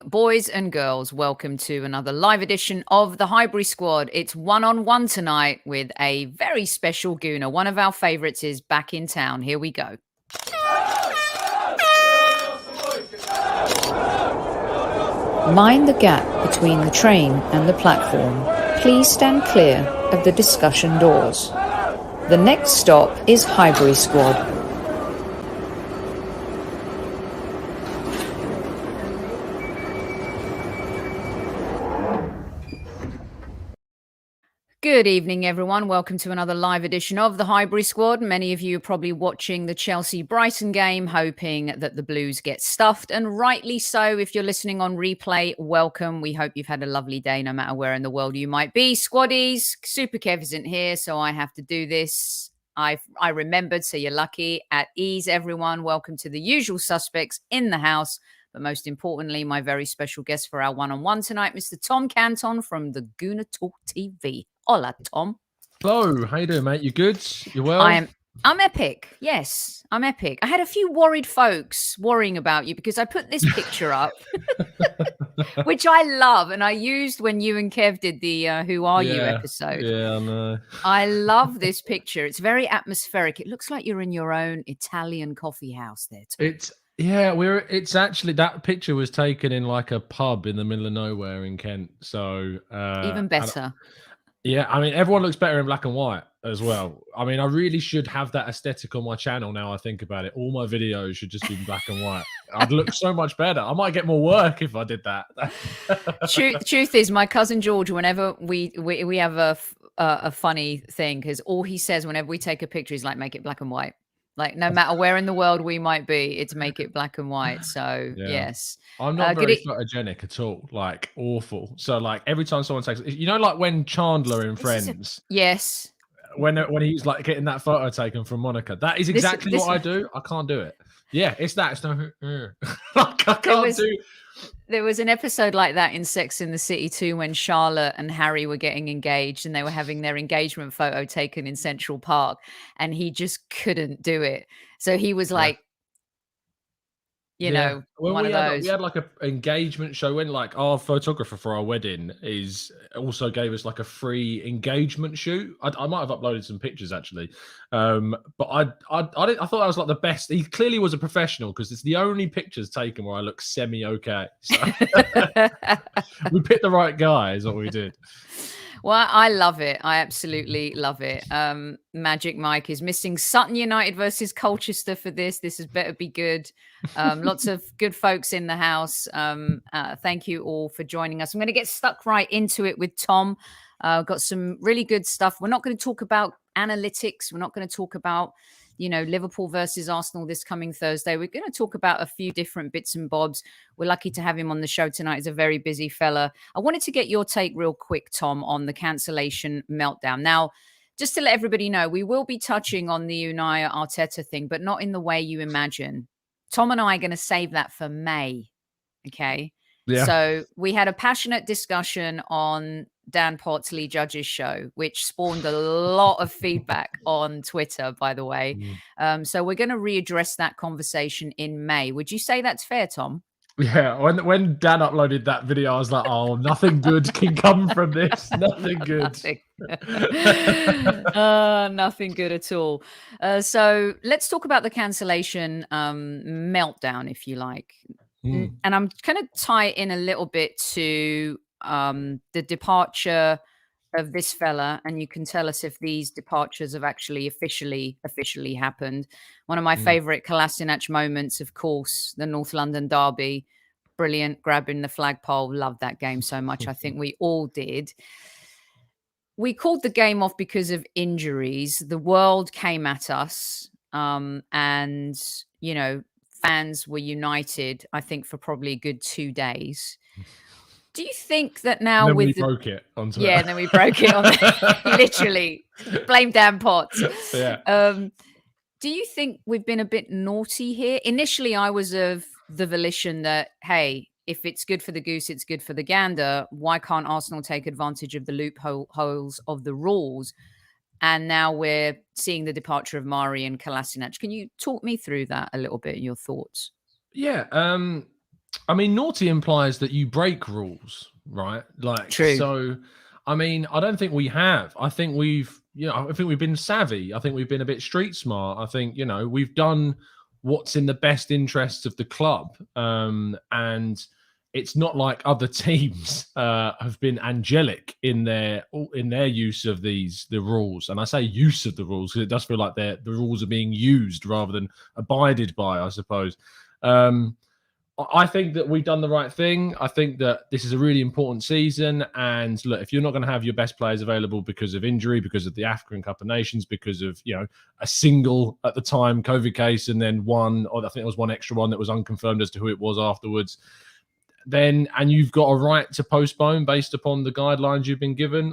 Boys and girls, welcome to another live edition of the Highbury Squad. It's one-on-one tonight with a very special Gooner. One of our favourites is back in town. Here we go. Mind the gap between the train and the platform. Please stand clear of the discussion doors. The next stop is Highbury Squad. Good evening, everyone. Welcome to another live edition of the Highbury Squad. Many of you are probably watching the Chelsea-Brighton game, hoping that the Blues get stuffed, and rightly so. If you're listening on replay, welcome. We hope you've had a lovely day, no matter where in the world you might be. Squaddies, Super Kev isn't here, so I have to do this. I remembered, so you're lucky. At ease, everyone. Welcome to the usual suspects in the house. But most importantly, my very special guest for our one-on-one tonight, Mr. Tom Canton from the Gooner Talk TV. Hola, Tom. Hello, how you doing, mate? You good? You well? I'm epic. Yes, I'm epic. I had a few worried folks worrying about you because I put this picture up, which I love, and I used when you and Kev did the Who Are You episode. Yeah, I know. I love this picture. It's very atmospheric. It looks like you're in your own Italian coffee house there, Tom. It's actually, that picture was taken in like a pub in the middle of nowhere in Kent. So even better. Yeah, I mean, everyone looks better in black and white as well. I mean, I really should have that aesthetic on my channel now I think about it. All my videos should just be black and white. I'd look so much better. I might get more work if I did that. Truth is, my cousin George, whenever we have a funny thing, because all he says whenever we take a picture is like, make it black and white. Like, no matter where in the world we might be, it's make it black and white. So, yes. I'm not very photogenic at all. Like, awful. So, like, every time someone takes... You know, like, when Chandler in Friends... Yes. When he's, like, getting that photo taken from Monica. That is exactly what I do. I can't do it. Yeah, it's that. It's no... like, I can't do... There was an episode like that in Sex and the City too, when Charlotte and Harry were getting engaged and they were having their engagement photo taken in Central Park, and he just couldn't do it. So he was like, you know, one of those. We had like an engagement show when like our photographer for our wedding also gave us like a free engagement shoot. I might have uploaded some pictures actually, but I thought that was like the best. He clearly was a professional because it's the only pictures taken where I look semi-okay. So we picked the right guy is what we did. Well, I love it. I absolutely love it. Magic Mike is missing Sutton United versus Colchester for this. This has better be good. Lots of good folks in the house. Thank you all for joining us. I'm going to get stuck right into it with Tom. Got some really good stuff. We're not going to talk about analytics. We're not going to talk about, you know, Liverpool versus Arsenal this coming Thursday. We're going to talk about a few different bits and bobs. We're lucky to have him on the show tonight. He's a very busy fella. I wanted to get your take real quick, Tom, on the cancellation meltdown. Now, just to let everybody know, we will be touching on the Unai Arteta thing, but not in the way you imagine. Tom and I are going to save that for May. Okay. Yeah. So we had a passionate discussion on Dan Potts, Lee Judge's show, which spawned a lot of feedback on Twitter, by the way. So we're going to readdress that conversation in May. Would you say that's fair, Tom? Yeah. When Dan uploaded that video, I was like, oh, nothing good can come from this. Nothing good. Nothing good at all. So let's talk about the cancellation meltdown, if you like. And I'm going to tie it in a little bit to the departure of this fella, and you can tell us if these departures have actually officially happened. One of my favorite Kolasinac moments, of course, the North London derby. Brilliant, grabbing the flagpole. Loved that game so much. I think we all did. We called the game off because of injuries. The world came at us, and, you know, fans were united, I think, for probably a good 2 days. Do you think that now and then with we broke it on Twitter. Yeah, and then we broke it on literally. Blame Dan Potts. Yeah. Do you think we've been a bit naughty here? Initially, I was of the volition that, hey, if it's good for the goose, it's good for the gander. Why can't Arsenal take advantage of the loopholes of the rules? And now we're seeing the departure of Mari and Kolasinac. Can you talk me through that a little bit, your thoughts? Yeah. I mean, naughty implies that you break rules, right? Like, True. so, I mean, I don't think we have. I think I think we've been savvy. I think we've been a bit street smart. I think, we've done what's in the best interests of the club. And it's not like other teams have been angelic in their use of the rules. And I say use of the rules because it does feel like the rules are being used rather than abided by, I suppose. I think that we've done the right thing. I think that this is a really important season. And look, if you're not going to have your best players available because of injury, because of the African Cup of Nations, because of, a single at the time COVID case, and then one, or I think there was one extra one that was unconfirmed as to who it was afterwards, and you've got a right to postpone based upon the guidelines you've been given,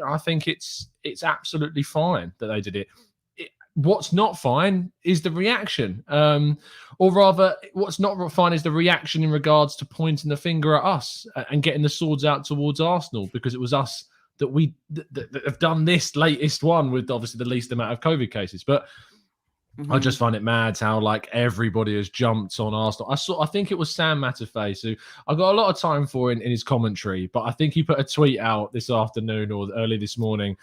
I think it's absolutely fine that they did it. What's not fine is the reaction, or rather, what's not fine is the reaction in regards to pointing the finger at us and getting the swords out towards Arsenal, because it was us that have done this latest one with obviously the least amount of COVID cases. But I just find it mad how like everybody has jumped on Arsenal. I think it was Sam Matterface who I got a lot of time for in his commentary, but I think he put a tweet out this afternoon or early this morning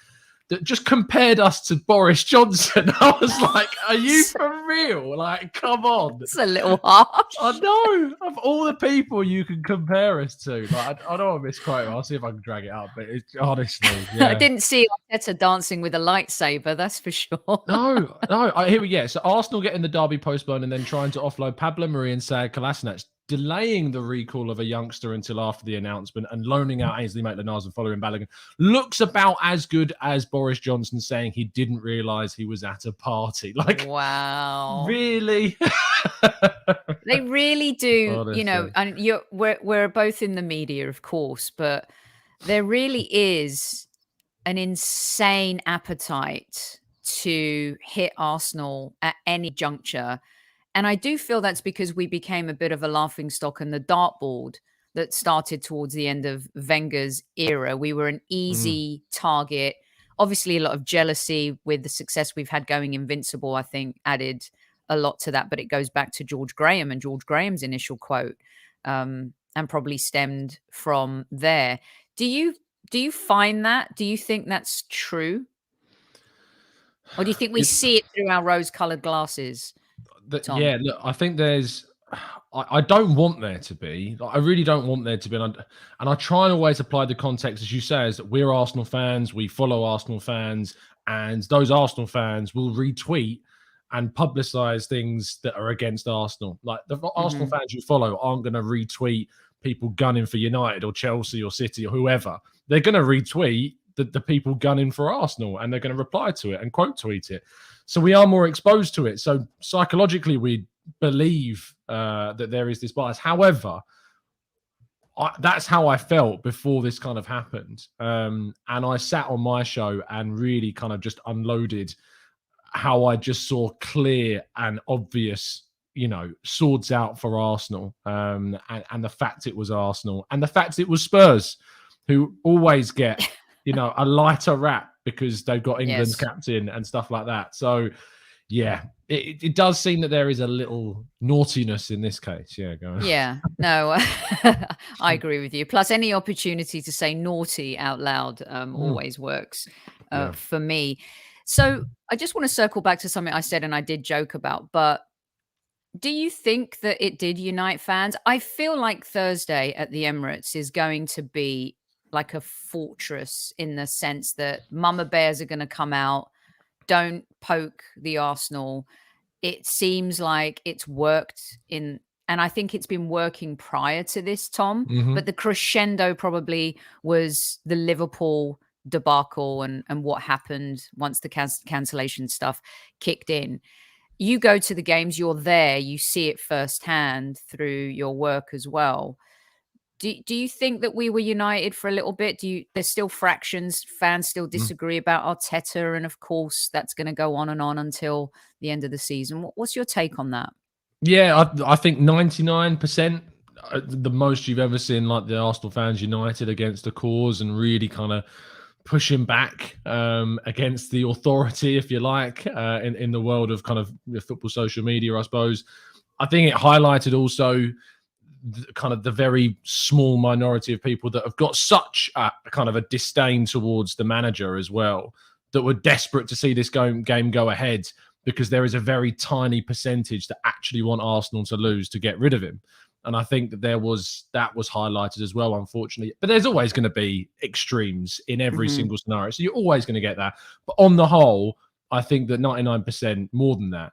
that just compared us to Boris Johnson. I was like, are you for real? Like, come on. It's a little harsh. I know. Of all the people you can compare us to, like, I don't want to misquote him. I'll see if I can drag it up. But it's honestly, yeah. I didn't see Arteta dancing with a lightsaber, that's for sure. No. Here we go. So Arsenal getting the derby postponed and then trying to offload Pablo Mari and Sad Kolasinac, delaying the recall of a youngster until after the announcement and loaning out Ainsley Maitland-Niles and following Balogun looks about as good as Boris Johnson saying he didn't realise he was at a party. Like, wow, really? They really do. Honestly. And we're both in the media, of course, but there really is an insane appetite to hit Arsenal at any juncture. And I do feel that's because we became a bit of a laughingstock and the dartboard that started towards the end of Wenger's era. We were an easy target. Obviously, a lot of jealousy with the success we've had going Invincible, I think, added a lot to that. But it goes back to George Graham and George Graham's initial quote, and probably stemmed from there. Do you find that? Do you think that's true? Or do you think we see it through our rose-colored glasses? Yeah, look, I think there's. I don't want there to be. I really don't want there to be, and I try and always apply the context, as you say, is that we're Arsenal fans, we follow Arsenal fans, and those Arsenal fans will retweet and publicize things that are against Arsenal. Like the Arsenal fans you follow aren't going to retweet people gunning for United or Chelsea or City or whoever. They're going to retweet the people gunning for Arsenal, and they're going to reply to it and quote tweet it. So we are more exposed to it. So psychologically, we believe that there is this bias. However, that's how I felt before this kind of happened. And I sat on my show and really kind of just unloaded how I just saw clear and obvious, swords out for Arsenal, and the fact it was Arsenal and the fact it was Spurs, who always get, a lighter rap because they've got England's captain and stuff like that. So, yeah, it does seem that there is a little naughtiness in this case. Yeah, go on. Yeah, no, I agree with you. Plus, any opportunity to say naughty out loud always works for me. So I just want to circle back to something I said and I did joke about, but do you think that it did unite fans? I feel like Thursday at the Emirates is going to be like a fortress in the sense that Mama Bears are going to come out. Don't poke the Arsenal. It seems like it's worked and I think it's been working prior to this, Tom. But the crescendo probably was the Liverpool debacle and what happened once the cancellation stuff kicked in. You go to the games, you're there, you see it firsthand through your work as well. Do you think that we were united for a little bit? There's still fractions, fans still disagree about Arteta, and of course that's going to go on and on until the end of the season. What's your take on that? Yeah, I think 99%, the most you've ever seen, like the Arsenal fans united against a cause and really kind of pushing back against the authority, if you like, in the world of kind of football social media, I suppose. I think it highlighted also kind of the very small minority of people that have got such a kind of a disdain towards the manager as well, that were desperate to see this game go ahead, because there is a very tiny percentage that actually want Arsenal to lose to get rid of him. And I think that that was highlighted as well, unfortunately. But there's always going to be extremes in every single scenario. So you're always going to get that. But on the whole, I think that 99%, more than that,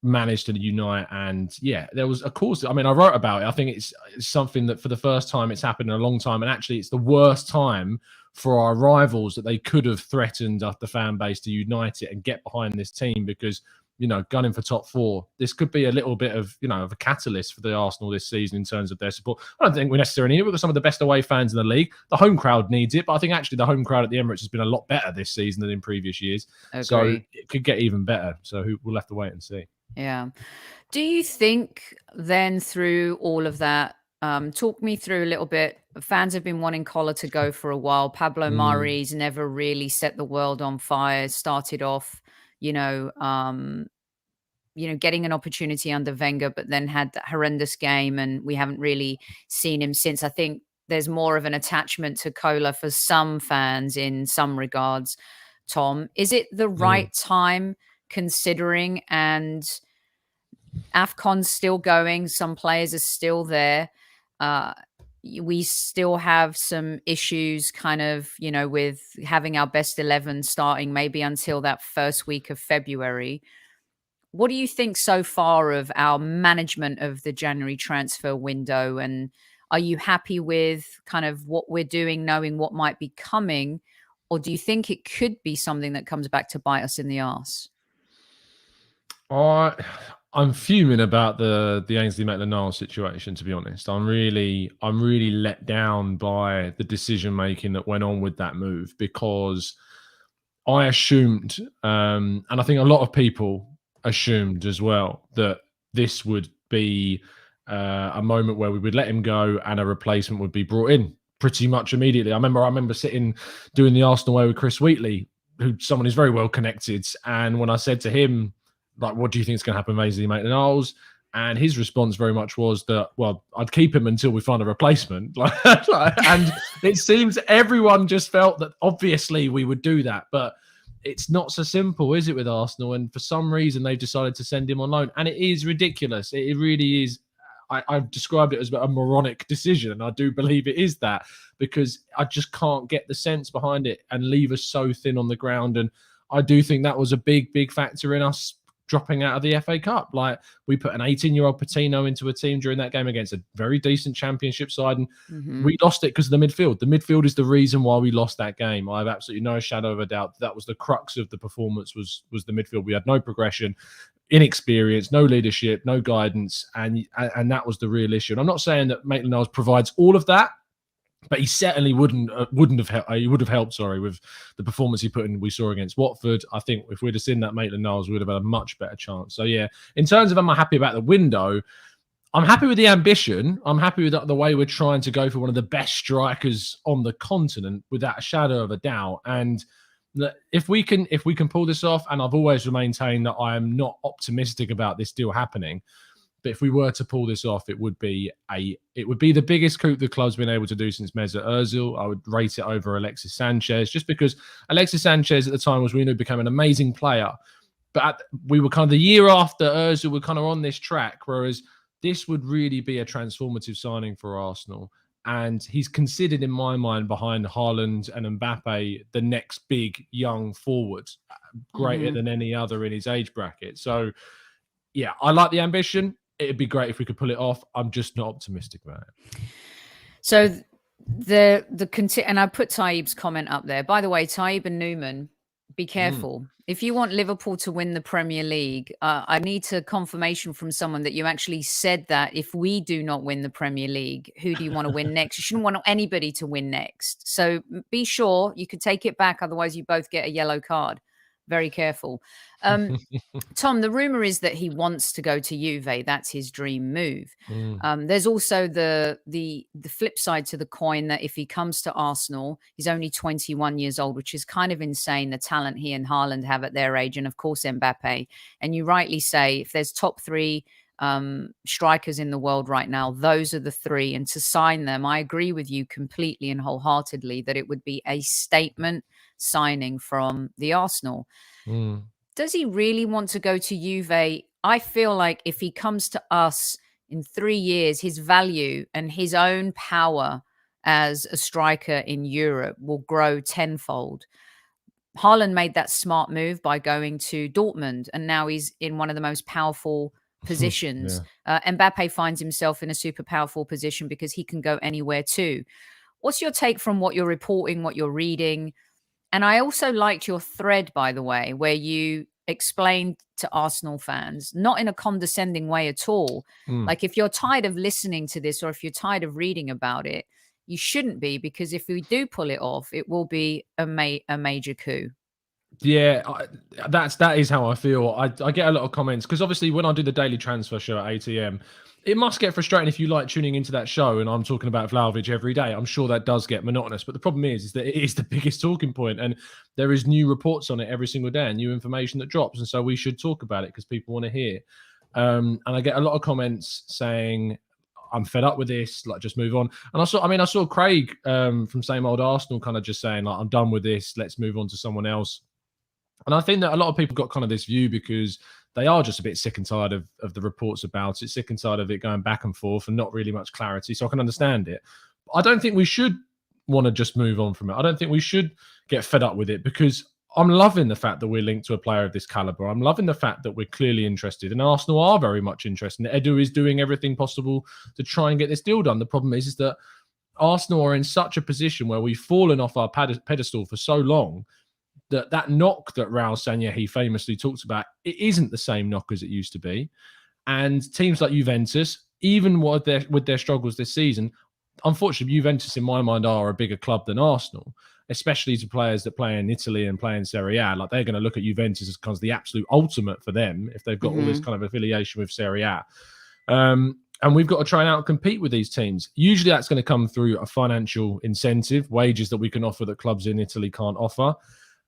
managed to unite. And yeah, there was, of course, I mean, I wrote about it. I think it's something that for the first time it's happened in a long time. And actually, it's the worst time for our rivals that they could have threatened the fan base to unite it and get behind this team, because, you know, gunning for top four, this could be a little bit of, you know, of a catalyst for the Arsenal this season in terms of their support. I don't think we necessarily need it. We've got some of the best away fans in the league. The home crowd needs it, but I think actually the home crowd at the Emirates has been a lot better this season than in previous years. Agree. So it could get even better. So we'll have to wait and see. Yeah. Do you think then, through all of that, talk me through a little bit. Fans have been wanting Collar to go for a while. Pablo Mari's never really set the world on fire. Started off, getting an opportunity under Wenger, but then had that horrendous game, and we haven't really seen him since. I think there's more of an attachment to Kola for some fans in some regards. Tom, is it the right time, considering, and AFCON's still going, some players are still there, we still have some issues kind of, with having our best 11 starting maybe until that first week of February. What do you think so far of our management of the January transfer window? And are you happy with kind of what we're doing, knowing what might be coming? Or do you think it could be something that comes back to bite us in the arse? I'm fuming about the Ainsley Maitland-Niles situation, to be honest. I'm really let down by the decision making that went on with that move, because I assumed, and I think a lot of people assumed as well, that this would be a moment where we would let him go and a replacement would be brought in pretty much immediately. I remember sitting doing the Arsenal way with Chris Wheatley, who's someone who's very well connected, and when I said to him, like, what do you think is going to happen with Ainsley Maitland-Niles? And his response very much was that, well, I'd keep him until we find a replacement. And it seems everyone just felt that obviously we would do that, but it's not so simple, is it, with Arsenal? And for some reason, they've decided to send him on loan. And it is ridiculous. It really is. I've described it as a moronic decision. And I do believe it is that, because I just can't get the sense behind it and leave us so thin on the ground. And I do think that was a big, big factor in us dropping out of the FA Cup. Like, we put an 18-year-old Patino into a team during that game against a very decent Championship side, and we lost it because of the midfield. The midfield is the reason why we lost that game. I have absolutely no shadow of a doubt that was the crux of the performance, was the midfield. We had no progression, inexperience, no leadership, no guidance, and that was the real issue. And I'm not saying that Maitland-Niles provides all of that, but he certainly wouldn't have helped. He would have helped, with the performance he put in. We saw against Watford. I think if we'd have seen that Maitland-Niles, we would have had a much better chance. So yeah, in terms of am I happy about the window, I'm happy with the ambition. I'm happy with the way we're trying to go for one of the best strikers on the continent, without a shadow of a doubt. And if we can pull this off, and I've always maintained that I am not optimistic about this deal happening, but if we were to pull this off, it would be the biggest coup the club's been able to do since Mesut Ozil. I would rate it over Alexis Sanchez, just because Alexis Sanchez at the time, as we knew, became an amazing player. But we were kind of the year after Ozil, we're kind of on this track, whereas this would really be a transformative signing for Arsenal. And he's considered, in my mind, behind Haaland and Mbappe, the next big young forward, greater than any other in his age bracket. So, yeah, I like the ambition. It'd be great if we could pull it off. I'm just not optimistic about it. So and I put Taib's comment up there. By the way, Taib and Newman, be careful. If you want Liverpool to win the Premier League, I need confirmation from someone that you actually said that if we do not win the Premier League, who do you want to win next? You shouldn't want anybody to win next. So be sure you could take it back. Otherwise, you both get a yellow card. Very careful. Tom, the rumor is that he wants to go to Juve. That's his dream move. There's also the flip side to the coin, that if he comes to Arsenal, he's only 21 years old, which is kind of insane, the talent he and Haaland have at their age, and of course Mbappe. And you rightly say, if there's top three strikers in the world right now, those are the three. And to sign them, I agree with you completely and wholeheartedly that it would be a statement signing from the Arsenal. Does he really want to go to Juve? I feel like if he comes to us in 3 years, his value and his own power as a striker in Europe will grow tenfold. Haaland made that smart move by going to Dortmund, and now he's in one of the most powerful positions. Mbappe finds himself in a super powerful position because he can go anywhere too. What's your take from what you're reporting, what you're reading? And I also liked your thread, by the way, where you explained to Arsenal fans, not in a condescending way at all. Like, if you're tired of listening to this or if you're tired of reading about it, you shouldn't be, because if we do pull it off, it will be a major coup. Yeah, that is how I feel. I get a lot of comments because obviously when I do the daily transfer show at 8 AM, it must get frustrating if you like tuning into that show and I'm talking about Vlahovic every day. I'm sure that does get monotonous, but the problem is that it is the biggest talking point and there is new reports on it every single day and new information that drops. And so we should talk about it because people want to hear. And I get a lot of comments saying, I'm fed up with this, like, just move on. And I saw Craig from Same Old Arsenal kind of just saying, like, I'm done with this, let's move on to someone else. And I think that a lot of people got kind of this view because they are just a bit sick and tired of the reports about it, sick and tired of it going back and forth and not really much clarity. So I can understand it. But I don't think we should want to just move on from it. I don't think we should get fed up with it because I'm loving the fact that we're linked to a player of this caliber. I'm loving the fact that we're clearly interested, and Arsenal are very much interested. Edu is doing everything possible to try and get this deal done. The problem is that Arsenal are in such a position where we've fallen off our pedestal for so long that knock that Raul Sanllehi famously talks about, it isn't the same knock as it used to be. And teams like Juventus, even with their struggles this season, unfortunately, Juventus, in my mind, are a bigger club than Arsenal, especially to players that play in Italy and play in Serie A. Like, they're going to look at Juventus as kind of the absolute ultimate for them if they've got all this kind of affiliation with Serie A. And we've got to try and out-compete with these teams. Usually that's going to come through a financial incentive, wages that we can offer that clubs in Italy can't offer.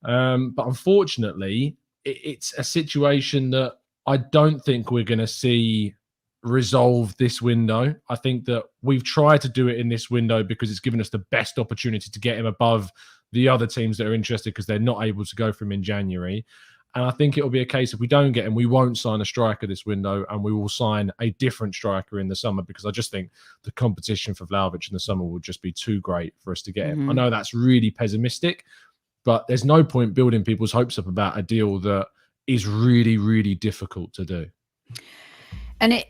But unfortunately, it's a situation that I don't think we're going to see resolve this window. I think that we've tried to do it in this window because it's given us the best opportunity to get him above the other teams that are interested because they're not able to go for him in January. And I think it'll be a case if we don't get him, we won't sign a striker this window and we will sign a different striker in the summer because I just think the competition for Vlahovic in the summer will just be too great for us to get him. I know that's really pessimistic, but there's no point building people's hopes up about a deal that is really, really difficult to do. And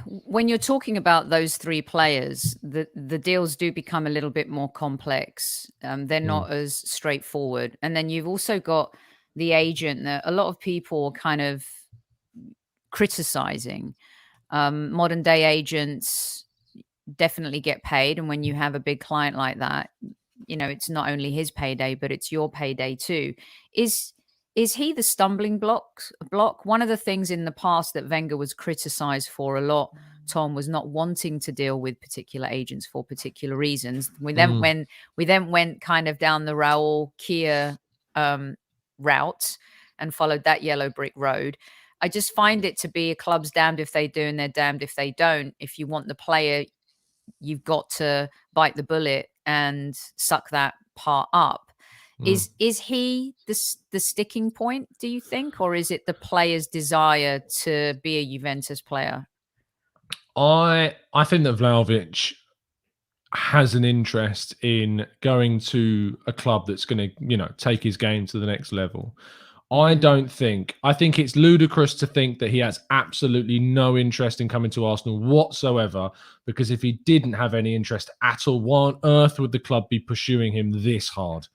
when you're talking about those three players, the deals do become a little bit more complex. They're not as straightforward. And then you've also got the agent that a lot of people are kind of criticizing. Modern day agents definitely get paid. And when you have a big client like that, you know, it's not only his payday, but it's your payday too. Is he the stumbling block? One of the things in the past that Wenger was criticized for a lot, Tom, was not wanting to deal with particular agents for particular reasons. We then went kind of down the Raul Kia route and followed that yellow brick road. I just find it to be a club's damned if they do and they're damned if they don't. If you want the player, you've got to bite the bullet and suck that part up. Is he the sticking point, do you think? Or is it the player's desire to be a Juventus player? I think that Vlahovic has an interest in going to a club that's going to, you know, take his game to the next level. I think it's ludicrous to think that he has absolutely no interest in coming to Arsenal whatsoever, because if he didn't have any interest at all, why on earth would the club be pursuing him this hard?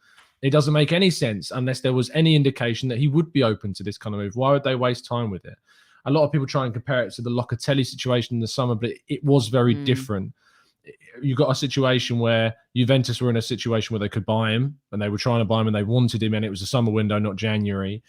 It doesn't make any sense unless there was any indication that he would be open to this kind of move. Why would they waste time with it? A lot of people try and compare it to the Locatelli situation in the summer, but it was very different. You got a situation where Juventus were in a situation where they could buy him and they were trying to buy him and they wanted him, and it was a summer window, not January.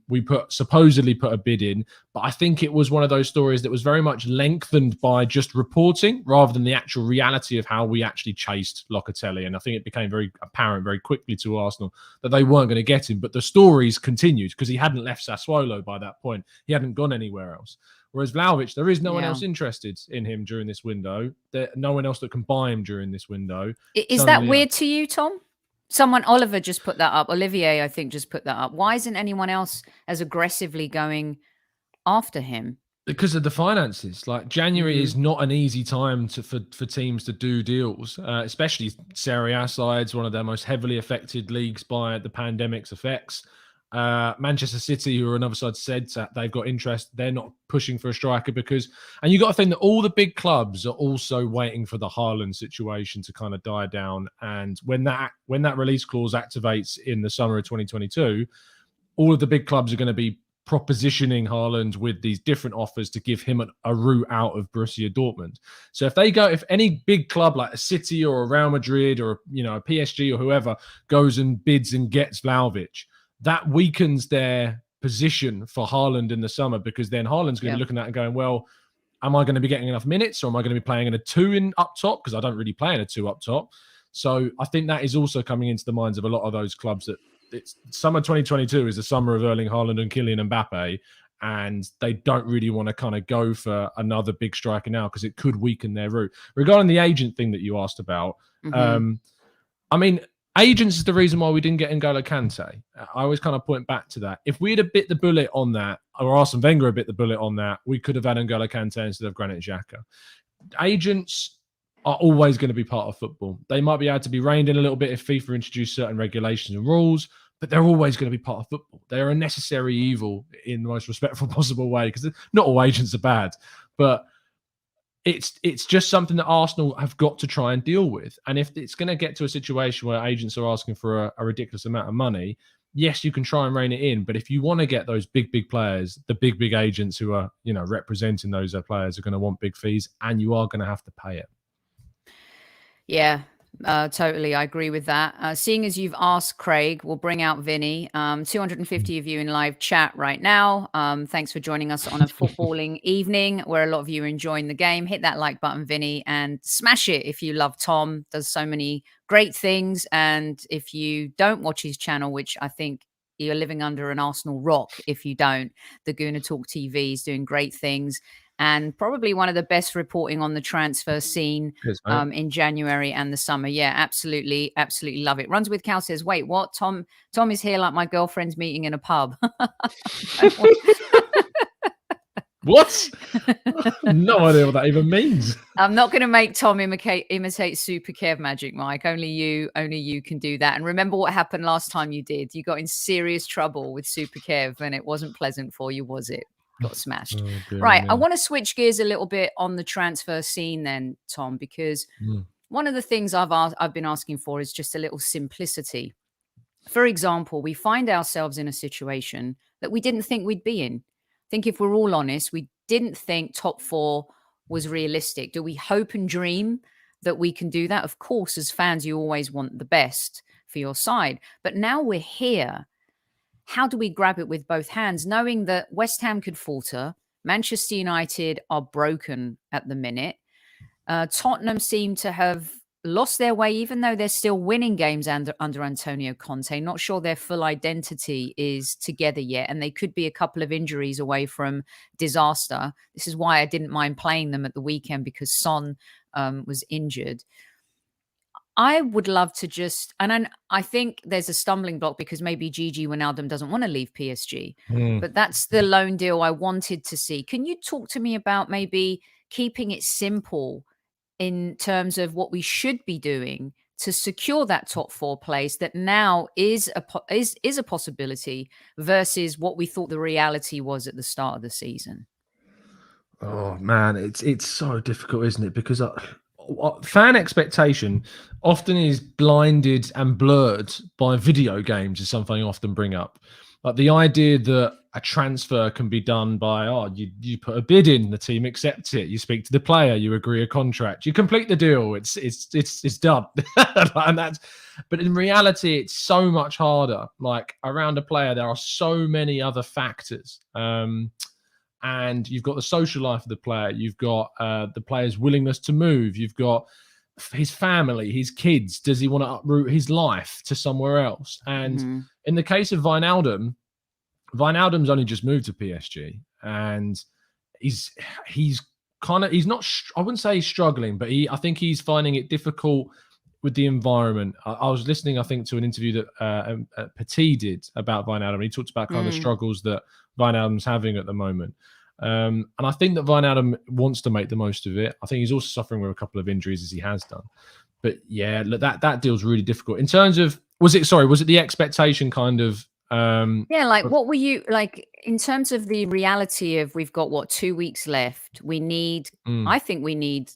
We supposedly put a bid in, but I think it was one of those stories that was very much lengthened by just reporting rather than the actual reality of how we actually chased Locatelli. And I think it became very apparent very quickly to Arsenal that they weren't going to get him, but the stories continued because he hadn't left Sassuolo by that point. He hadn't gone anywhere else. Whereas Vlahovic, there is no one Yeah. else interested in him during this window. There no one else that can buy him during this window. Is that weird to you, Tom? Someone, Oliver just put that up. Olivier, I think, just put that up. Why isn't anyone else as aggressively going after him? Because of the finances. Like January is not an easy time for teams to do deals, especially Serie A sides, one of their most heavily affected leagues by the pandemic's effects. Manchester City, who are another side, said that they've got interest. They're not pushing for a striker because, and you got to think that all the big clubs are also waiting for the Haaland situation to kind of die down. And when that release clause activates in the summer of 2022, all of the big clubs are going to be propositioning Haaland with these different offers to give him a route out of Borussia Dortmund. So if any big club like a City or a Real Madrid or a PSG or whoever goes and bids and gets Vlahovic, that weakens their position for Haaland in the summer, because then Haaland's going to be looking at it and going, well, am I going to be getting enough minutes, or am I going to be playing in a 2 in up top? Because I don't really play in a 2 up top. So I think that is also coming into the minds of a lot of those clubs that it's summer 2022 is the summer of Erling Haaland and Kylian Mbappe, and they don't really want to kind of go for another big striker now because it could weaken their route. Regarding the agent thing that you asked about, I mean, agents is the reason why we didn't get N'Golo Kante. I always kind of point back to that. If we'd have bit the bullet on that, or Arsene Wenger had bit the bullet on that, we could have had N'Golo Kante instead of Granit Xhaka. Agents are always going to be part of football. They might be able to be reined in a little bit if FIFA introduce certain regulations and rules, but they're always going to be part of football. They're a necessary evil in the most respectful possible way, because not all agents are bad, but it's just something that Arsenal have got to try and deal with. And if it's going to get to a situation where agents are asking for a ridiculous amount of money, yes, you can try and rein it in. But if you want to get those big players, the big agents who are, representing those players are going to want big fees, and you are going to have to pay it. Yeah, totally. I agree with that. Seeing as you've asked, Craig, we'll bring out Vinny. 250 of you in live chat right now. Thanks for joining us on a footballing evening where a lot of you are enjoying the game. Hit that like button, Vinny, and smash it if you love Tom. Does so many great things. And if you don't watch his channel, which I think you're living under an Arsenal rock if you don't, the Gooner Talk TV is doing great things. And probably one of the best reporting on the transfer scene in January and the summer. Yeah, absolutely. Absolutely love it. Runs with Cal says, wait, what? Tom is here like my girlfriend's meeting in a pub. What? No idea what that even means. I'm not going to make Tom imitate Super Kev Magic Mike. Only you can do that. And remember what happened last time you did. You got in serious trouble with Super Kev, and it wasn't pleasant for you, was it? Got smashed. Right. I want to switch gears a little bit on the transfer scene then, Tom, because one of the things I've been asking for is just a little simplicity. For example, we find ourselves in a situation that we didn't think we'd be in. I think if we're all honest, we didn't think top 4 was realistic. Do we hope and dream that we can do that? Of course, as fans, you always want the best for your side. But now we're here. How do we grab it with both hands, knowing that West Ham could falter, Manchester United are broken at the minute, Tottenham seem to have lost their way, even though they're still winning games under Antonio Conte. Not sure their full identity is together yet, and they could be a couple of injuries away from disaster. This is why I didn't mind playing them at the weekend, because Son was injured. I would love to just, and I think there's a stumbling block because maybe Gigi Wijnaldum doesn't want to leave PSG, but that's the loan deal I wanted to see. Can you talk to me about maybe keeping it simple in terms of what we should be doing to secure that top 4 place that now is a possibility versus what we thought the reality was at the start of the season? Oh man, it's so difficult, isn't it? Because fan expectation often is blinded and blurred by video games, is something I often bring up. Like the idea that a transfer can be done by, you put a bid in, the team accepts it, you speak to the player, you agree a contract, you complete the deal, it's done. But in reality, it's so much harder. Like around a player, there are so many other factors. And you've got the social life of the player. You've got the player's willingness to move. You've got his family, his kids. Does he want to uproot his life to somewhere else? And in the case of Wijnaldum's only just moved to PSG. And he's he's not, I wouldn't say he's struggling, but I think he's finding it difficult with the environment. I was listening, I think, to an interview that Petit did about Wijnaldum. He talked about kind of struggles that Wijnaldum's having at the moment. And I think that Wijnaldum wants to make the most of it. I think he's also suffering with a couple of injuries, as he has done. But yeah, look, that deal's really difficult. In terms of, was it the expectation kind of? Yeah, like what were you like in terms of the reality of we've got what 2 weeks left? We need, I think we need.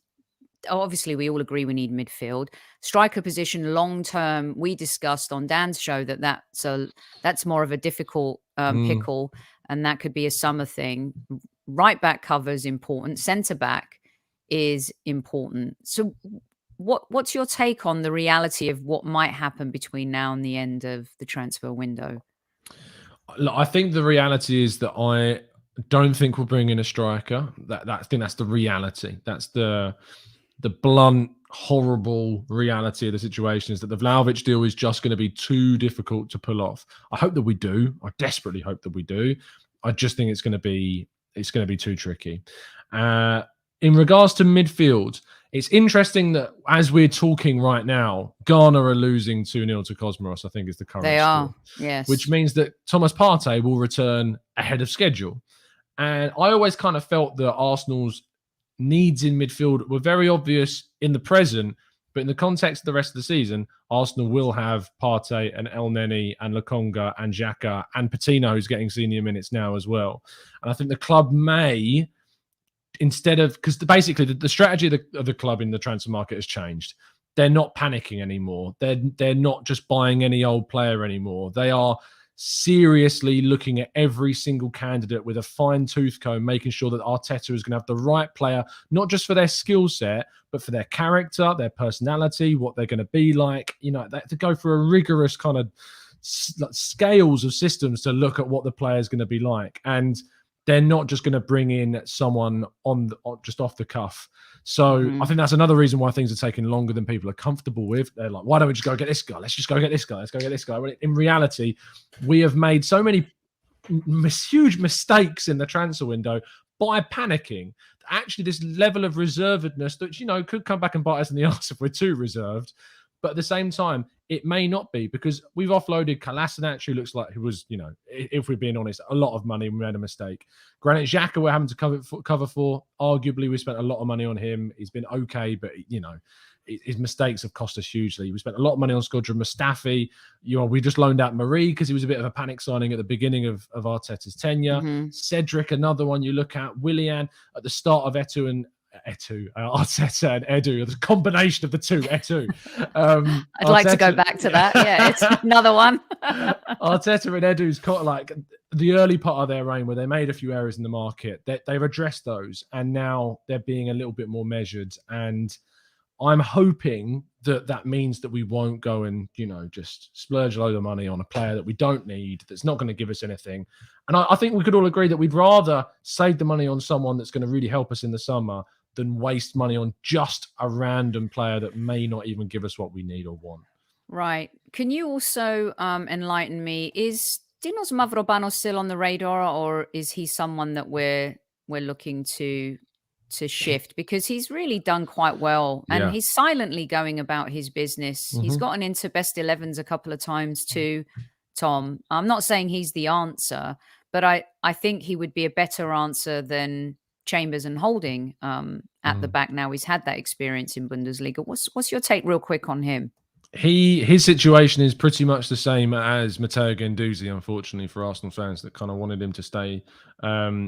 Obviously, we all agree we need midfield. Striker position long term. We discussed on Dan's show that's more of a difficult pickle, and that could be a summer thing. Right back cover is important. Centre back is important. So, what's your take on the reality of what might happen between now and the end of the transfer window? Look, I think the reality is that I don't think we'll bring in a striker. I think that's the reality. That's the blunt, horrible reality of the situation, is that the Vlahovic deal is just going to be too difficult to pull off. I hope that we do. I desperately hope that we do. I just think it's going to be too tricky. In regards to midfield, it's interesting that as we're talking right now, Ghana are losing 2-0 to Cosmos, I think is the current They are, score, yes. Which means that Thomas Partey will return ahead of schedule. And I always kind of felt that Arsenal's needs in midfield were very obvious in the present, but in the context of the rest of the season, Arsenal will have Partey and El Neni and Lokonga and Xhaka and Patino, who's getting senior minutes now as well. And I think the club may, instead of, because basically the strategy of the club in the transfer market has changed. They're not panicking anymore. They're not just buying any old player anymore. They are seriously looking at every single candidate with a fine tooth comb, making sure that Arteta is going to have the right player, not just for their skill set, but for their character, their personality, what they're going to be like. You know, they have to go through a rigorous kind of scales of systems to look at what the player is going to be like. And they're not just going to bring in someone just off the cuff. So I think that's another reason why things are taking longer than people are comfortable with. They're like, why don't we just go get this guy? Let's just go get this guy. Let's go get this guy. Well, in reality, we have made so many huge mistakes in the transfer window by panicking. Actually, this level of reservedness that, you know, could come back and bite us in the arse if we're too reserved. But at the same time, it may not be, because we've offloaded Kolasinac, who looks like he was, you know, if we're being honest, a lot of money. We made a mistake. Granit Xhaka, we're having to cover for. Arguably, we spent a lot of money on him. He's been okay, but, you know, his mistakes have cost us hugely. We spent a lot of money on Skodra Mustafi. You know, we just loaned out Marie because he was a bit of a panic signing at the beginning of Arteta's tenure. Cedric, another one you look at. Willian, at the start of Arteta and Edu, the combination of the two, Edu. I'd like to go back to that. Yeah, it's another one. Arteta and Edu's got like the early part of their reign where they made a few errors in the market. They've addressed those, and now they're being a little bit more measured. And I'm hoping that means that we won't go and, you know, just splurge a load of money on a player that we don't need, that's not going to give us anything. And I think we could all agree that we'd rather save the money on someone that's going to really help us in the summer than waste money on just a random player that may not even give us what we need or want. Right. Can you also enlighten me? Is Dinos Mavropanos still on the radar, or is he someone that we're looking to shift? Because he's really done quite well, and he's silently going about his business. He's gotten into best 11s a couple of times too, Tom. I'm not saying he's the answer, but I think he would be a better answer than Chambers and Holding at the back. Now he's had that experience in Bundesliga. What's your take real quick on him? His situation is pretty much the same as Matteo Guendouzi, unfortunately, for Arsenal fans that kind of wanted him to stay.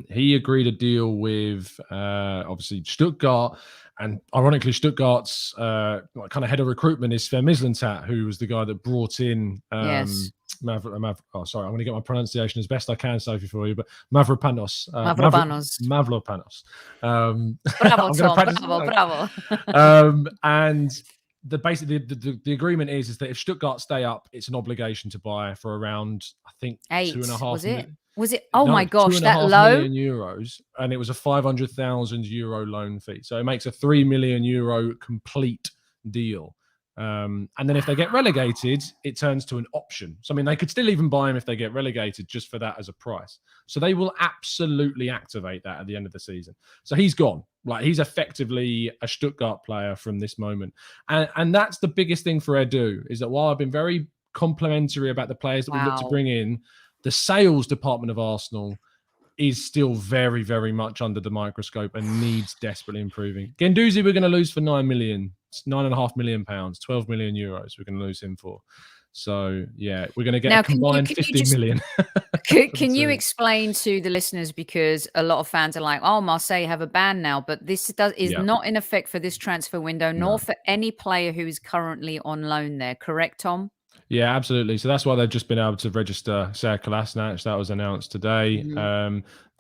He agreed a deal with obviously Stuttgart, and ironically, Stuttgart's kind of head of recruitment is Sven Mislintat, who was the guy that brought in sorry, I'm going to get my pronunciation as best I can, Sophie, for you, but Mavropanos. Mavropanos. Bravo, Tom. Bravo. And basically the agreement is that if Stuttgart stay up, it's an obligation to buy for around, I think, 2.5 million. Was it? Oh my gosh, that low? €2.5 million, and it was a €500,000 loan fee. So it makes a €3 million complete deal. And then if they get relegated, it turns to an option. So, I mean, they could still even buy him if they get relegated just for that as a price. So they will absolutely activate that at the end of the season. So he's gone. Like, he's effectively a Stuttgart player from this moment. And that's the biggest thing for Edu, is that while I've been very complimentary about the players that we look to bring in, the sales department of Arsenal is still very, very much under the microscope and needs desperately improving. Guendouzi, we're going to lose for 9 million, £9.5 million, 12 million euros. We're going to lose him for. So, yeah, we're going to get a combined 15 million. Can you explain to the listeners, because a lot of fans are like, oh, Marseille have a ban now, but this is not in effect for this transfer window, nor for any player who is currently on loan there. Correct, Tom? Yeah, absolutely. So that's why they've just been able to register Ser Kolasinac. That was announced today.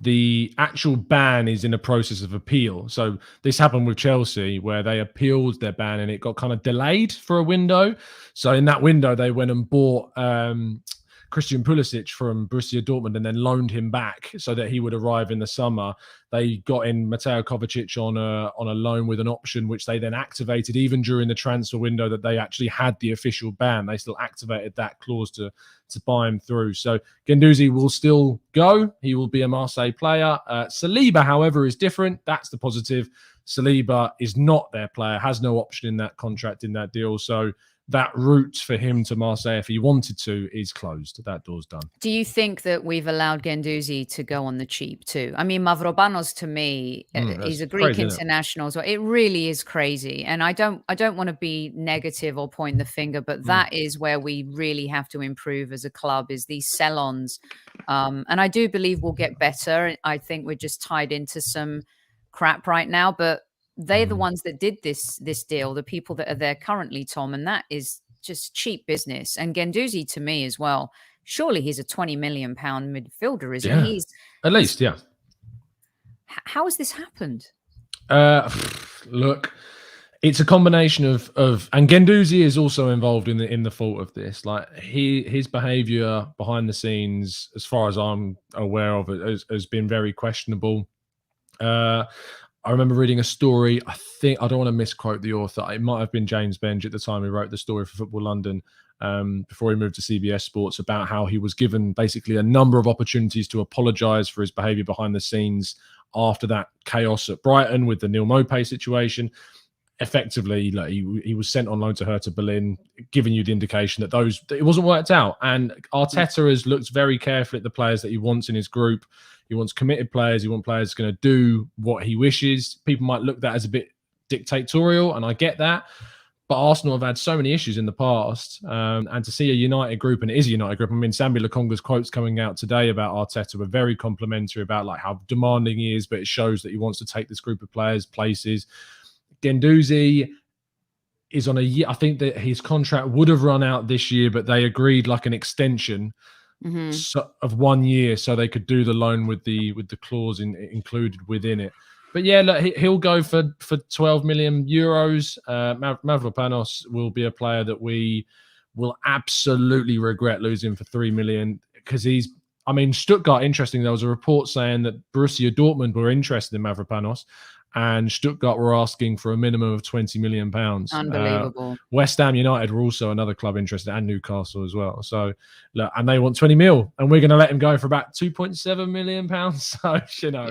The actual ban is in a process of appeal. So this happened with Chelsea, where they appealed their ban and it got kind of delayed for a window. So in that window, they went and bought Christian Pulisic from Borussia Dortmund and then loaned him back so that he would arrive in the summer. They got in Mateo Kovacic on a loan with an option, which they then activated even during the transfer window that they actually had the official ban. They still activated that clause to buy him through. So Guendouzi will still go. He will be a Marseille player. Saliba, however, is different. That's the positive. Saliba is not their player, has no option in that contract, in that deal. So that route for him to Marseille, if he wanted to, is closed. That door's done. Do you think that we've allowed Guendouzi to go on the cheap too? I mean, Mavropanos, to me, he's a Greek international. So it really is crazy. And I don't want to be negative or point the finger, but that is where we really have to improve as a club, is these sell-ons. And I do believe we'll get better. I think we're just tied into some crap right now, but they're the ones that did this deal, the people that are there currently, Tom, and that is just cheap business. And Guendouzi, to me as well, surely he's a £20 million midfielder, isn't he? At least, yeah. How has this happened? Look, it's a combination of and Guendouzi is also involved in the fault of this. Like, his behaviour behind the scenes, as far as I'm aware of it, has been very questionable. I remember reading a story. I don't want to misquote the author. It might have been James Benge at the time who wrote the story for Football London before he moved to CBS Sports, about how he was given basically a number of opportunities to apologise for his behaviour behind the scenes after that chaos at Brighton with the Neil Maupay situation. Effectively, like, he was sent on loan to Hertha Berlin, giving you the indication that it wasn't worked out. And Arteta has looked very carefully at the players that he wants in his group. He wants committed players. He wants players going to do what he wishes. People might look at that as a bit dictatorial, and I get that. But Arsenal have had so many issues in the past. And to see a united group, and it is a united group. I mean, Sambi Lokonga's quotes coming out today about Arteta were very complimentary about like how demanding he is, but it shows that he wants to take this group of players places. Guendouzi is on a year. I think that his contract would have run out this year, but they agreed like an extension of 1 year, so they could do the loan with the clause included within it. But yeah, look, he'll go for 12 million euros. Mavropanos will be a player that we will absolutely regret losing for 3 million, because Stuttgart, interesting, there was a report saying that Borussia Dortmund were interested in Mavropanos, and Stuttgart were asking for a minimum of £20 million. Unbelievable. West Ham United were also another club interested, and Newcastle as well. So, look, and they want 20 mil, and we're going to let him go for about £2.7 million. So,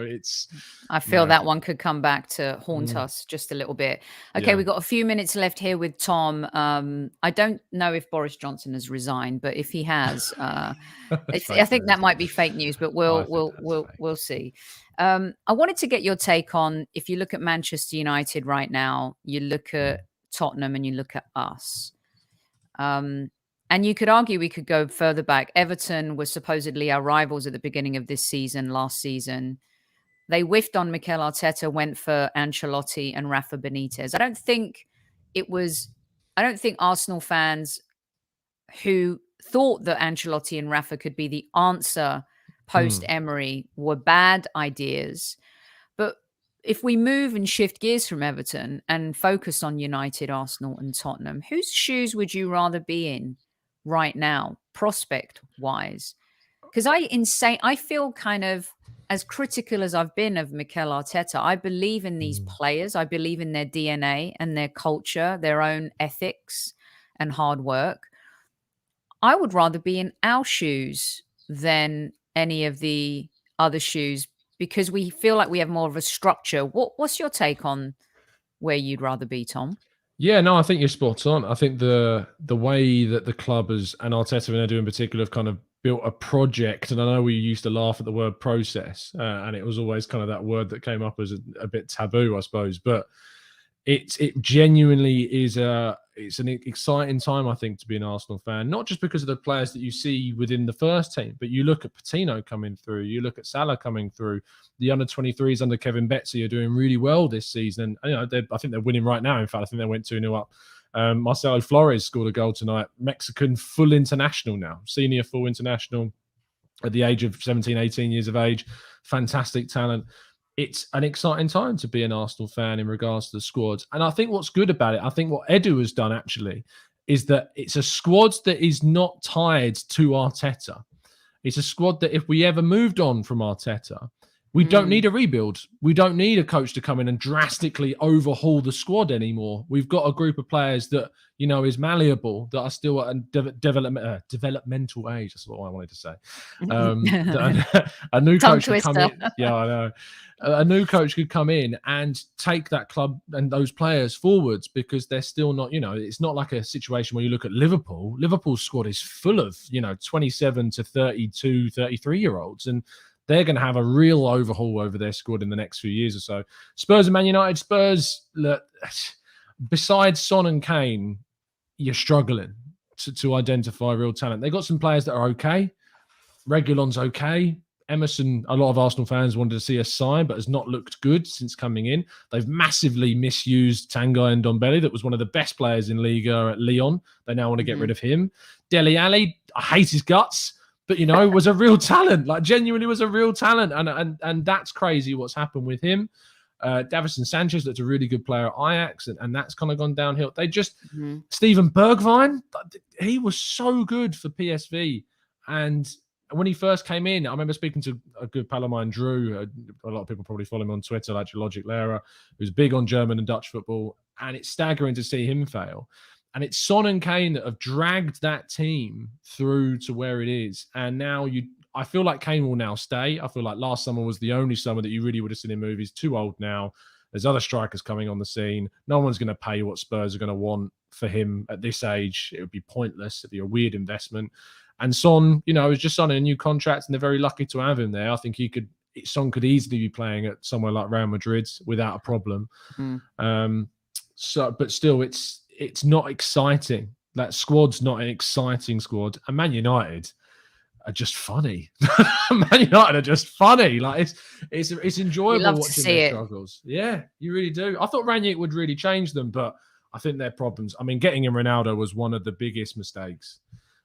it's... I feel that one could come back to haunt us just a little bit. Okay, we've got a few minutes left here with Tom. I don't know if Boris Johnson has resigned, but if he has, I think that might be fake news, but we'll see. I wanted to get your take on, if you look at Manchester United right now, you look at Tottenham and you look at us. And you could argue we could go further back. Everton was supposedly our rivals at the beginning of this season, last season. They whiffed on Mikel Arteta, went for Ancelotti and Rafa Benitez. I don't think Arsenal fans who thought that Ancelotti and Rafa could be the answer post-Emery were bad ideas. But if we move and shift gears from Everton and focus on United, Arsenal and Tottenham, whose shoes would you rather be in right now, prospect-wise? because I feel kind of, as critical as I've been of Mikel Arteta, I believe in these players. I believe in their DNA and their culture, their own ethics and hard work. I would rather be in our shoes than any of the other shoes because we feel like we have more of a structure. What's your take on where you'd rather be, Tom? Yeah, no, I think you're spot on. I think the way that the club has, and Arteta and Edu in particular, have kind of built a project, and I know we used to laugh at the word process, and it was always kind of that word that came up as a bit taboo, I suppose, but it genuinely is it's an exciting time, I think, to be an Arsenal fan, not just because of the players that you see within the first team, but you look at Patino coming through, you look at Salah coming through, the under-23s under Kevin Betsy are doing really well this season. And, you know, I think they're winning right now. In fact, I think they went 2-0 up. Marcelo Flores scored a goal tonight. Mexican full international now, senior full international at the age of 17, 18 years of age. Fantastic talent. It's an exciting time to be an Arsenal fan in regards to the squads. And I think what's good about it, I think what Edu has done actually, is that it's a squad that is not tied to Arteta. It's a squad that if we ever moved on from Arteta, we don't need a rebuild. We don't need a coach to come in and drastically overhaul the squad anymore. We've got a group of players that, you know, is malleable, that are still at a developmental age. That's what I wanted to say. A new coach could come in. Yeah, I know. A new coach could come in and take that club and those players forwards because they're still not, you know, it's not like a situation where you look at Liverpool. Liverpool's squad is full of, you know, 27 to 32, 33-year-olds. And they're going to have a real overhaul over their squad in the next few years or so. Spurs and Man United. Spurs, look, besides Son and Kane, you're struggling to identify real talent. They got some players that are okay. Reguilon's okay. Emerson, a lot of Arsenal fans wanted to see us sign, but has not looked good since coming in. They've massively misused Tanguy and Ndombele. That was one of the best players in Liga at Lyon. They now want to get rid of him. Dele Alli, I hate his guts. But, you know, was a real talent, like genuinely was a real talent. And that's crazy what's happened with him. Davison Sanchez, that's a really good player at Ajax, and that's kind of gone downhill. They just, Steven Bergwijn, he was so good for PSV. And when he first came in, I remember speaking to a good pal of mine, Drew. A lot of people probably follow him on Twitter, like Logic Lehrer, who's big on German and Dutch football. And it's staggering to see him fail. And it's Son and Kane that have dragged that team through to where it is. And now I feel like Kane will now stay. I feel like last summer was the only summer that you really would have seen in movies. Too old now. There's other strikers coming on the scene. No one's going to pay what Spurs are going to want for him at this age. It would be pointless. It'd be a weird investment. And Son, you know, is just signing a new contract, and they're very lucky to have him there. I think Son could easily be playing at somewhere like Real Madrid without a problem. But still, it's not exciting. That squad's not an exciting squad. And Man United are just funny. Man United are just funny. Like it's enjoyable watching their struggles. Yeah, you really do. I thought Rangnick would really change them, but I think their problems. I mean, getting in Ronaldo was one of the biggest mistakes.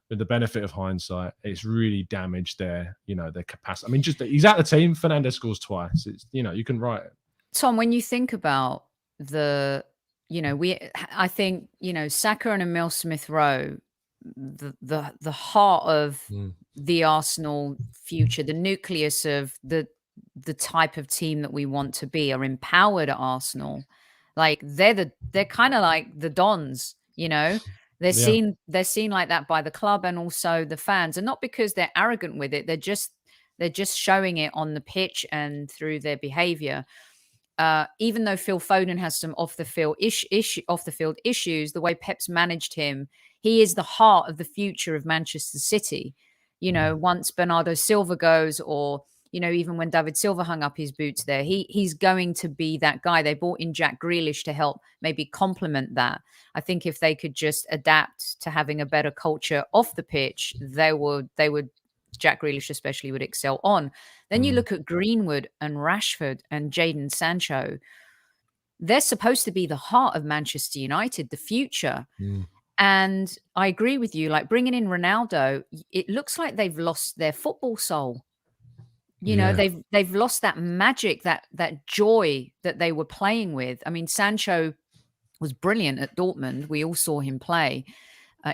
With the benefit of hindsight, it's really damaged their capacity. I mean, just he's at the team. Fernandes scores twice. It's, you know, you can write it. Tom, when you think about I think, you know, Saka and Emile Smith-Rowe, the heart of the Arsenal future, the nucleus of the type of team that we want to be, are empowered at Arsenal. Like they're kind of like the Dons, you know. They're seen like that by the club and also the fans, and not because they're arrogant with it. They're just showing it on the pitch and through their behavior. Even though Phil Foden has some off the field issues, the way Pep's managed him, he is the heart of the future of Manchester City. You know, once Bernardo Silva goes, or, you know, even when David Silva hung up his boots there, he's going to be that guy. They brought in Jack Grealish to help maybe complement that. I think if they could just adapt to having a better culture off the pitch, they would. Jack Grealish especially would excel on. Then you look at Greenwood and Rashford and Jadon Sancho. They're supposed to be the heart of Manchester United, the future. And I agree with you, like bringing in Ronaldo, it looks like they've lost their football soul. You know, they've lost that magic, that joy that they were playing with. I mean, Sancho was brilliant at Dortmund. We all saw him play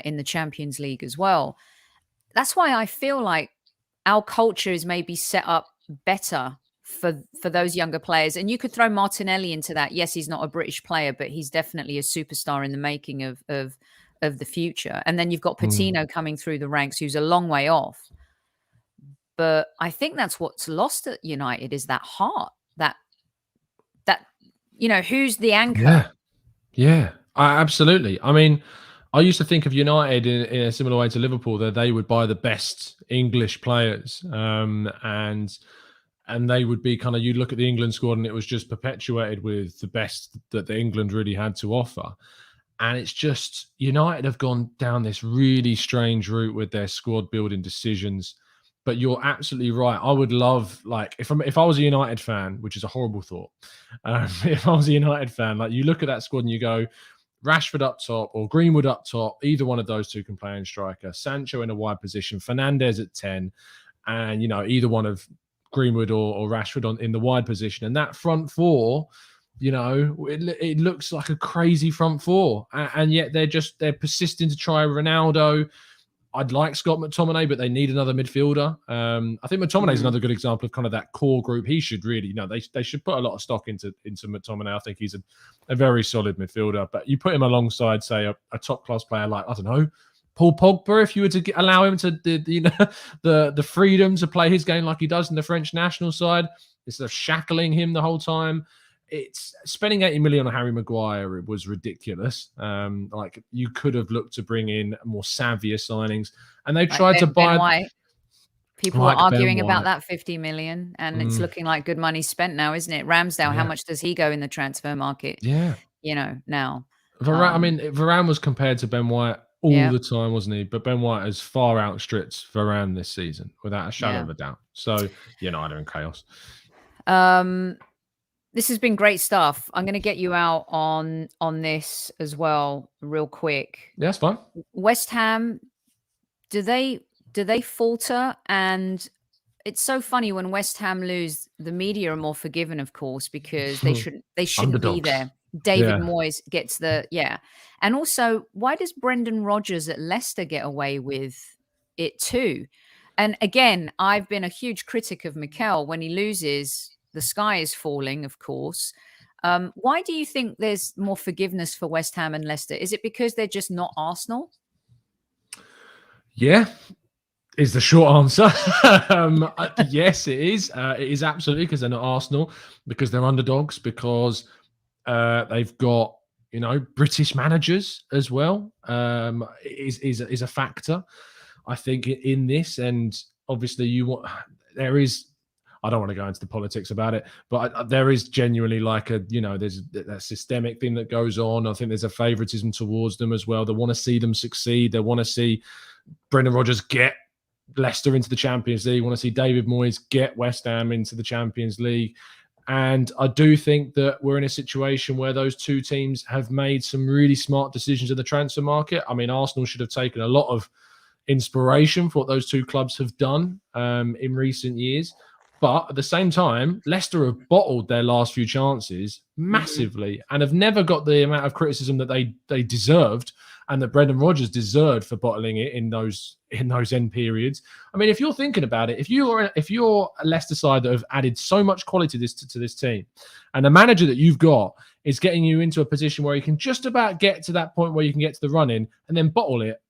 in the Champions League as well. That's why I feel like our culture is maybe set up better for those younger players. And you could throw Martinelli into that. Yes, he's not a British player, but he's definitely a superstar in the making of the future. And then you've got Patino coming through the ranks, who's a long way off. But I think that's what's lost at United, is that heart, that who's the anchor? Yeah, absolutely. I mean, I used to think of United in a similar way to Liverpool, that they would buy the best English players, and they would be kind of, you look at the England squad and it was just perpetuated with the best that the England really had to offer. And it's just, United have gone down this really strange route with their squad building decisions. But you're absolutely right. I would love, like, if I was a United fan, which is a horrible thought, if I was a United fan, like, you look at that squad and you go, Rashford up top or Greenwood up top, either one of those two can play in striker. Sancho in a wide position, Fernandes at 10, and, either one of Greenwood or Rashford in the wide position. And that front four, it looks like a crazy front four. And yet they're persisting to try Ronaldo. I'd like Scott McTominay, but they need another midfielder. I think McTominay is another good example of kind of that core group. He should really, they should put a lot of stock into McTominay. I think he's a very solid midfielder. But you put him alongside, say, a top class player like, I don't know, Paul Pogba, if you were to allow him to the freedom to play his game like he does in the French national side, instead of shackling him the whole time. It's spending 80 million on Harry Maguire. It was ridiculous. Like, you could have looked to bring in more savvier signings, and they tried to buy. White. People are arguing about that 50 million, and it's looking like good money spent now, isn't it? Ramsdale, how much does he go in the transfer market? Yeah, now. Varane was compared to Ben White all the time, wasn't he? But Ben White has far outstripped Varane this season, without a shadow of a doubt. So United are in chaos. This has been great stuff. I'm going to get you out on this as well, real quick. Yeah, that's fine. West Ham, do they falter? And it's so funny when West Ham lose, the media are more forgiven, of course, because they shouldn't be there. David Moyes gets and also, why does Brendan Rodgers at Leicester get away with it too? And again, I've been a huge critic of Mikel. When he loses, the sky is falling, of course. Why do you think there's more forgiveness for West Ham and Leicester? Is it because they're just not Arsenal? Yeah, is the short answer. Yes, it is. It is absolutely because they're not Arsenal, because they're underdogs, because they've got, British managers as well. Is a factor, I think, in this. And obviously, I don't want to go into the politics about it, but there is genuinely like there's a systemic thing that goes on. I think there's a favoritism towards them as well. They want to see them succeed. They want to see Brendan Rodgers get Leicester into the Champions League. Want to see David Moyes get West Ham into the Champions League. And I do think that we're in a situation where those two teams have made some really smart decisions in the transfer market. I mean, Arsenal should have taken a lot of inspiration for what those two clubs have done in recent years. But at the same time, Leicester have bottled their last few chances massively and have never got the amount of criticism that they deserved and that Brendan Rodgers deserved for bottling it in those end periods. I mean, if you're thinking about it, if you're a Leicester side that have added so much quality to this team, and the manager that you've got is getting you into a position where you can just about get to that point where you can get to the run-in and then bottle it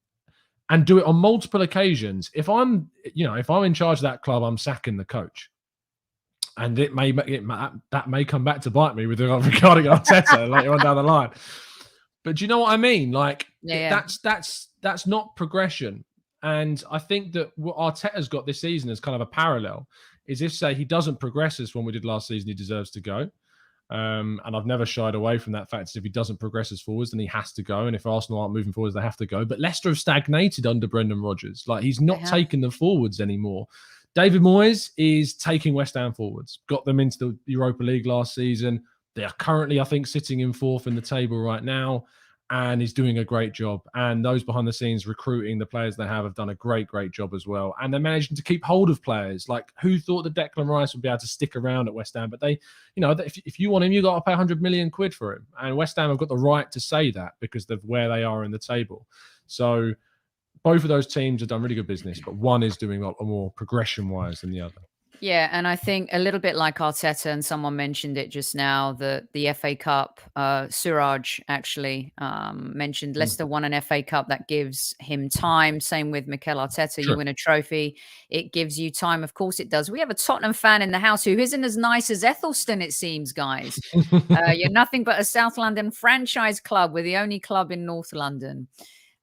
and do it on multiple occasions. If I'm in charge of that club, I'm sacking the coach. And that may come back to bite me regarding Arteta later on down the line. But do you know what I mean? Like, that's not progression. And I think that what Arteta's got this season is kind of a parallel. Is if, say, he doesn't progress as when we did last season, he deserves to go. And I've never shied away from that fact. If he doesn't progress as forwards, then he has to go. And if Arsenal aren't moving forwards, they have to go. But Leicester have stagnated under Brendan Rodgers. Like, he's not taking them forwards anymore. David Moyes is taking West Ham forwards, got them into the Europa League last season. They are currently, I think, sitting in fourth in the table right now, and he's doing a great job. And those behind the scenes recruiting the players they have done a great, great job as well. And they're managing to keep hold of players. Like, who thought that Declan Rice would be able to stick around at West Ham? But they, if you want him, you've got to pay 100 million quid for him. And West Ham have got the right to say that because of where they are in the table. So both of those teams have done really good business, but one is doing a lot more progression-wise than the other. Yeah, and I think a little bit like Arteta, and someone mentioned it just now, the FA Cup, Suraj actually mentioned Leicester won an FA Cup that gives him time. Same with Mikel Arteta. Sure. You win a trophy, it gives you time. Of course it does. We have a Tottenham fan in the house who isn't as nice as Ethelston, it seems, guys. You're nothing but a South London franchise club. We're the only club in North London.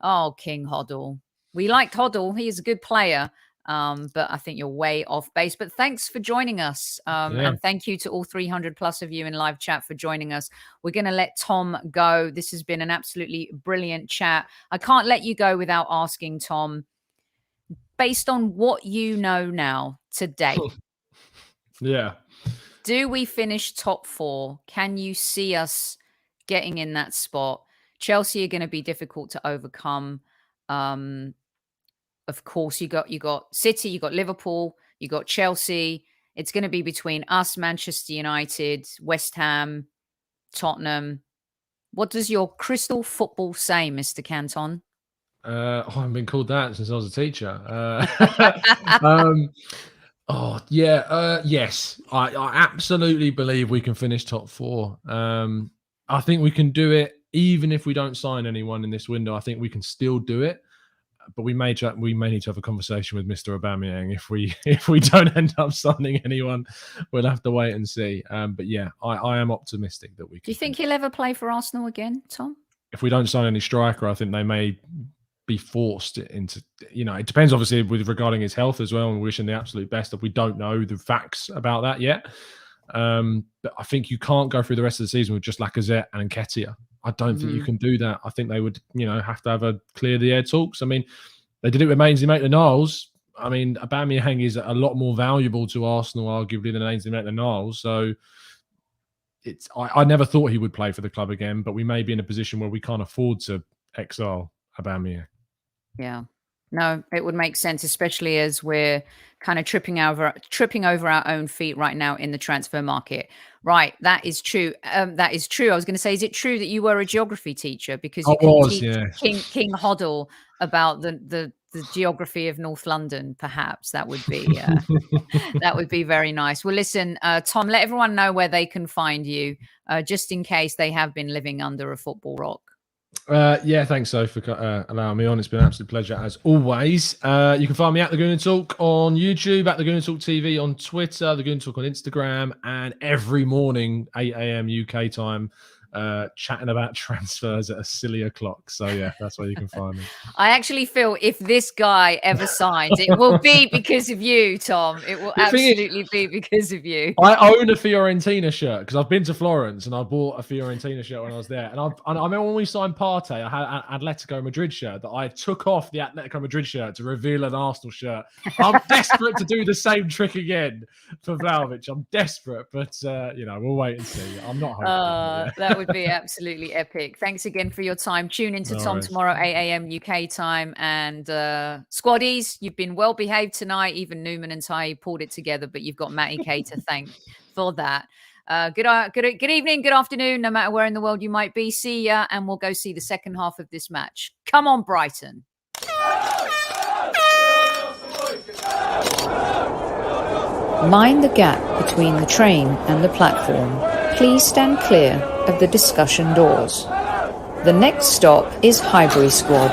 Oh, King Hoddle. We liked Hoddle. He is a good player. But I think you're way off base. But thanks for joining us. And thank you to all 300 plus of you in live chat for joining us. We're going to let Tom go. This has been an absolutely brilliant chat. I can't let you go without asking, Tom, based on what you know now today. Yeah. Do we finish top 4? Can you see us getting in that spot? Chelsea are going to be difficult to overcome. Of course, you got City, you got Liverpool, you got Chelsea. It's going to be between us, Manchester United, West Ham, Tottenham. What does your crystal football say, Mr. Canton? I haven't been called that since I was a teacher. Yes, I absolutely believe we can finish top 4. I think we can do it even if we don't sign anyone in this window. I think we can still do it. But we may need to have a conversation with Mr. Aubameyang if we don't end up signing anyone. We'll have to wait and see. But yeah, I am optimistic that we can. Do you think he'll ever play for Arsenal again, Tom? If we don't sign any striker, I think they may be forced into. It depends obviously regarding his health as well. And we're wishing the absolute best. If we don't know the facts about that yet, but I think you can't go through the rest of the season with just Lacazette and Nketiah. I don't think you can do that. I think they would, have to have a clear the air talks. I mean, they did it with Ainsley Maitland-Niles. I mean, Aubameyang is a lot more valuable to Arsenal, arguably, than Ainsley Maitland-Niles. So I never thought he would play for the club again, but we may be in a position where we can't afford to exile Aubameyang. Yeah. No, it would make sense, especially as we're kind of tripping over our own feet right now in the transfer market. Right, that is true. That is true. I was going to say, is it true that you were a geography teacher because you could teach King Hoddle about the geography of North London? Perhaps that would be that would be very nice. Well, listen, Tom, let everyone know where they can find you, just in case they have been living under a football rock. Thanks, Sophie, for allowing me on. It's been an absolute pleasure as always. You can find me at the Gooner Talk on YouTube, at the Gooner Talk TV on Twitter, the Gooner Talk on Instagram, and every morning 8 a.m. UK time, chatting about transfers at a silly o'clock. So yeah, that's where you can find me. I actually feel if this guy ever signs, it will be because of you, Tom. It will absolutely be because of you. I own a Fiorentina shirt because I've been to Florence and I bought a Fiorentina shirt when I was there. And I remember when we signed Partey, I had an Atletico Madrid shirt that I took off the Atletico Madrid shirt to reveal an Arsenal shirt. I'm desperate to do the same trick again for Vlahovic. I'm desperate, but we'll wait and see. I'm not hoping. That would be absolutely epic. Thanks again for your time. Tune in to Tom tomorrow, 8 a.m. UK time. And squaddies, you've been well behaved tonight. Even Newman and Ty pulled it together, but you've got Matty K to thank for that. Good evening, good afternoon, no matter where in the world you might be. See ya, and we'll go see the second half of this match. Come on, Brighton. Mind the gap between the train and the platform. Please stand clear of the discussion doors. The next stop is Highbury Squad.